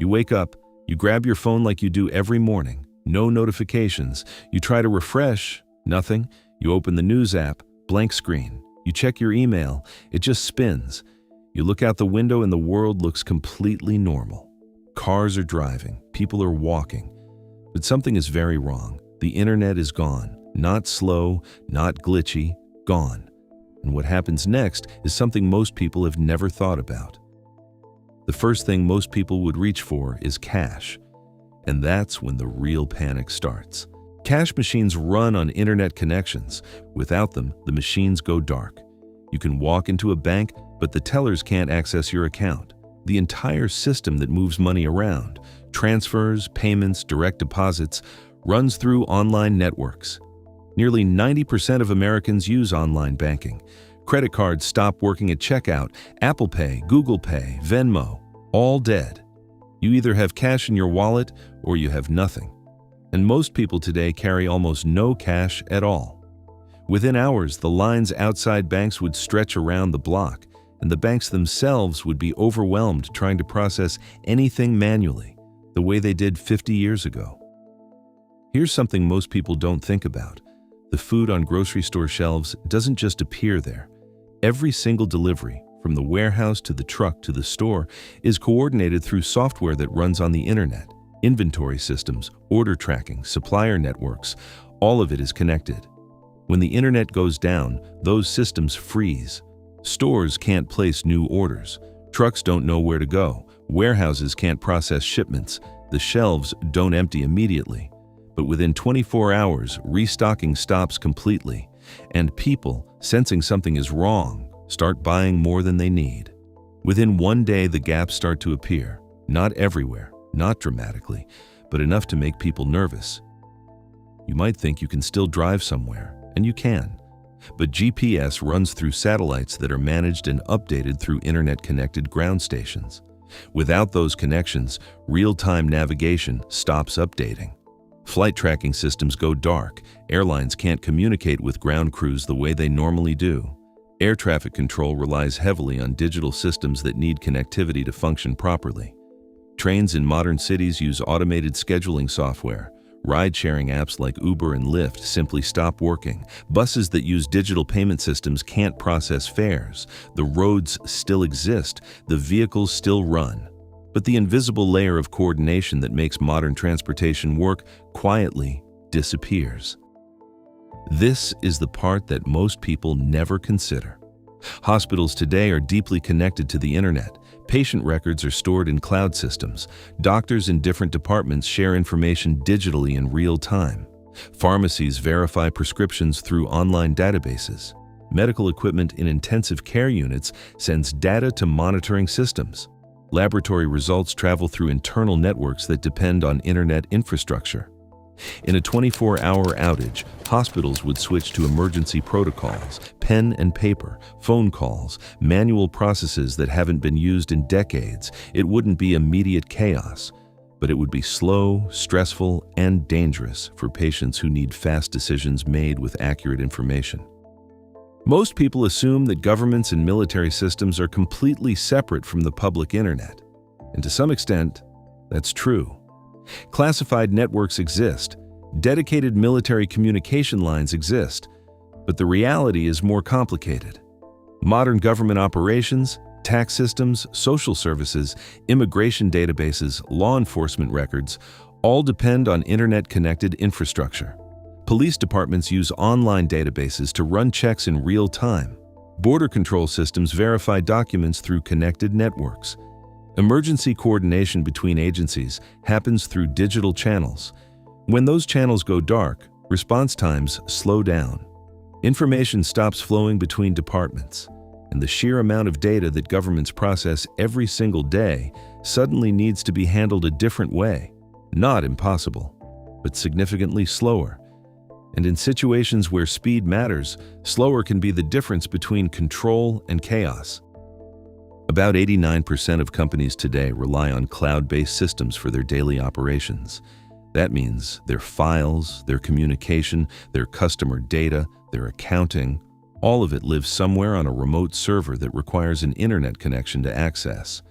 You wake up, you grab your phone like you do every morning. No notifications. You try to refresh, nothing. You open the news app, blank screen. You check your email, it just spins. You look out the window and the world looks completely normal. Cars are driving, people are walking. But something is very wrong. The internet is gone. Not slow, not glitchy, gone. And what happens next is something most people have never thought about. The first thing most people would reach for is cash. And that's when the real panic starts. Cash machines run on internet connections. Without them, the machines go dark. You can walk into a bank, but the tellers can't access your account. The entire system that moves money around, transfers, payments, direct deposits, runs through online networks. Nearly 90% of Americans use online banking. Credit cards stop working at checkout. Apple Pay, Google Pay, Venmo, all dead. You either have cash in your wallet or you have nothing. And most people today carry almost no cash at all. Within hours, the lines outside banks would stretch around the block, and the banks themselves would be overwhelmed trying to process anything manually, the way they did 50 years ago. Here's something most people don't think about. The food on grocery store shelves doesn't just appear there. Every single delivery, from the warehouse to the truck to the store, is coordinated through software that runs on the internet. Inventory systems, order tracking, supplier networks, all of it is connected. When the internet goes down, those systems freeze. Stores can't place new orders. Trucks don't know where to go. Warehouses can't process shipments. The shelves don't empty immediately. But within 24 hours, restocking stops completely. And people, sensing something is wrong, start buying more than they need. Within one day, the gaps start to appear. Not everywhere, not dramatically, but enough to make people nervous. You might think you can still drive somewhere, and you can. But GPS runs through satellites that are managed and updated through internet-connected ground stations. Without those connections, real-time navigation stops updating. Flight tracking systems go dark. Airlines can't communicate with ground crews the way they normally do. Air traffic control relies heavily on digital systems that need connectivity to function properly. Trains in modern cities use automated scheduling software. Ride-sharing apps like Uber and Lyft simply stop working. Buses that use digital payment systems can't process fares. The roads still exist. The vehicles still run. But the invisible layer of coordination that makes modern transportation work quietly disappears. This is the part that most people never consider. Hospitals today are deeply connected to the internet. Patient records are stored in cloud systems. Doctors in different departments share information digitally in real time. Pharmacies verify prescriptions through online databases. Medical equipment in intensive care units sends data to monitoring systems. Laboratory results travel through internal networks that depend on internet infrastructure. In a 24-hour outage, hospitals would switch to emergency protocols, pen and paper, phone calls, manual processes that haven't been used in decades. It wouldn't be immediate chaos, but it would be slow, stressful, and dangerous for patients who need fast decisions made with accurate information. Most people assume that governments and military systems are completely separate from the public internet. And to some extent, that's true. Classified networks exist. Dedicated military communication lines exist. But the reality is more complicated. Modern government operations, tax systems, social services, immigration databases, law enforcement records, all depend on internet-connected infrastructure. Police departments use online databases to run checks in real time. Border control systems verify documents through connected networks. Emergency coordination between agencies happens through digital channels. When those channels go dark, response times slow down. Information stops flowing between departments, and the sheer amount of data that governments process every single day suddenly needs to be handled a different way. Not impossible, but significantly slower. And in situations where speed matters, slower can be the difference between control and chaos. About 89% of companies today rely on cloud-based systems for their daily operations. That means their files, their communication, their customer data, their accounting, all of it lives somewhere on a remote server that requires an internet connection to access.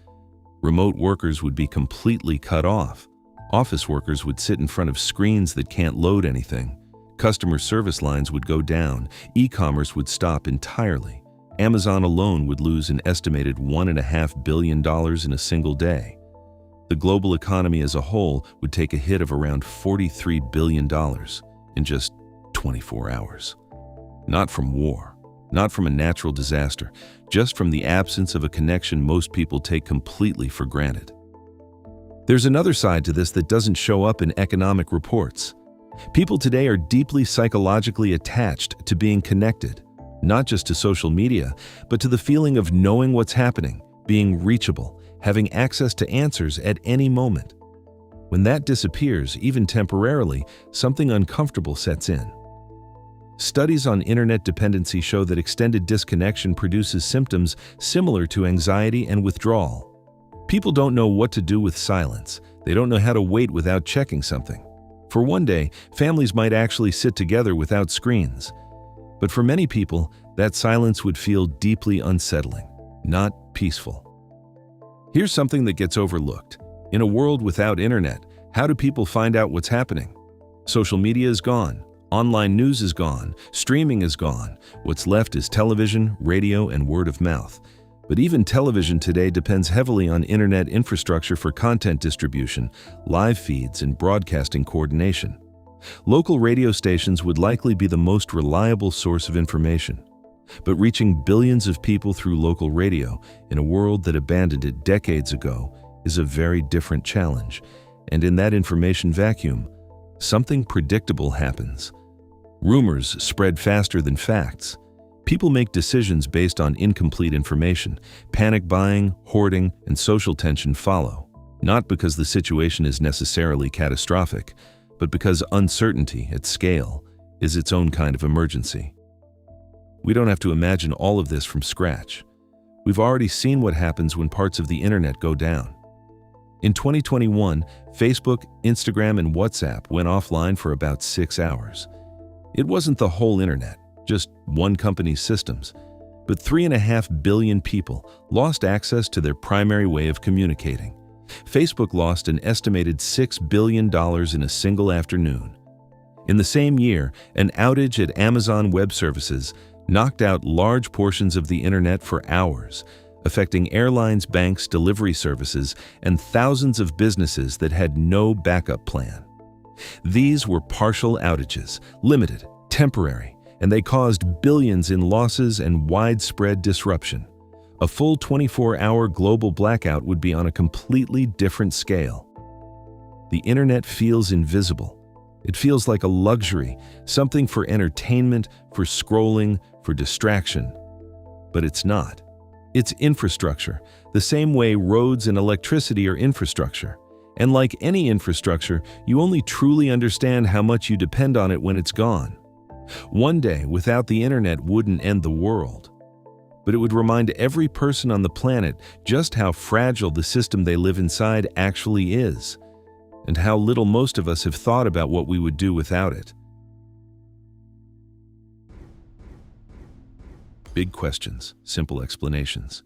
Remote workers would be completely cut off. Office workers would sit in front of screens that can't load anything. Customer service lines would go down. E-commerce would stop entirely. Amazon alone would lose an estimated $1.5 billion in a single day. The global economy as a whole would take a hit of around $43 billion in just 24 hours. Not from war, not from a natural disaster, just from the absence of a connection most people take completely for granted. There's another side to this that doesn't show up in economic reports. People today are deeply psychologically attached to being connected, not just to social media, but to the feeling of knowing what's happening, being reachable, having access to answers at any moment. When that disappears, even temporarily, something uncomfortable sets in. Studies on internet dependency show that extended disconnection produces symptoms similar to anxiety and withdrawal. People don't know what to do with silence. They don't know how to wait without checking something. For one day, families might actually sit together without screens. But for many people, that silence would feel deeply unsettling, not peaceful. Here's something that gets overlooked. In a world without internet, how do people find out what's happening? Social media is gone. Online news is gone. Streaming is gone. What's left is television, radio, and word of mouth. But even television today depends heavily on internet infrastructure for content distribution, live feeds, and broadcasting coordination. Local radio stations would likely be the most reliable source of information. But reaching billions of people through local radio in a world that abandoned it decades ago is a very different challenge. And in that information vacuum, something predictable happens. Rumors spread faster than facts. People make decisions based on incomplete information. Panic buying, hoarding, and social tension follow, not because the situation is necessarily catastrophic, but because uncertainty at scale is its own kind of emergency. We don't have to imagine all of this from scratch. We've already seen what happens when parts of the internet go down. In 2021, Facebook, Instagram, and WhatsApp went offline for about 6 hours. It wasn't the whole internet, just one company's systems, but 3.5 billion people lost access to their primary way of communicating. Facebook lost an estimated $6 billion in a single afternoon. In the same year, an outage at Amazon Web Services knocked out large portions of the internet for hours, affecting airlines, banks, delivery services, and thousands of businesses that had no backup plan. These were partial outages, limited, temporary, and they caused billions in losses and widespread disruption. A full 24-hour global blackout would be on a completely different scale. The internet feels invisible. It feels like a luxury, something for entertainment, for scrolling, for distraction. But it's not. It's infrastructure, the same way roads and electricity are infrastructure. And like any infrastructure, you only truly understand how much you depend on it when it's gone. One day without the internet wouldn't end the world, but it would remind every person on the planet just how fragile the system they live inside actually is, and how little most of us have thought about what we would do without it. Big questions, simple explanations.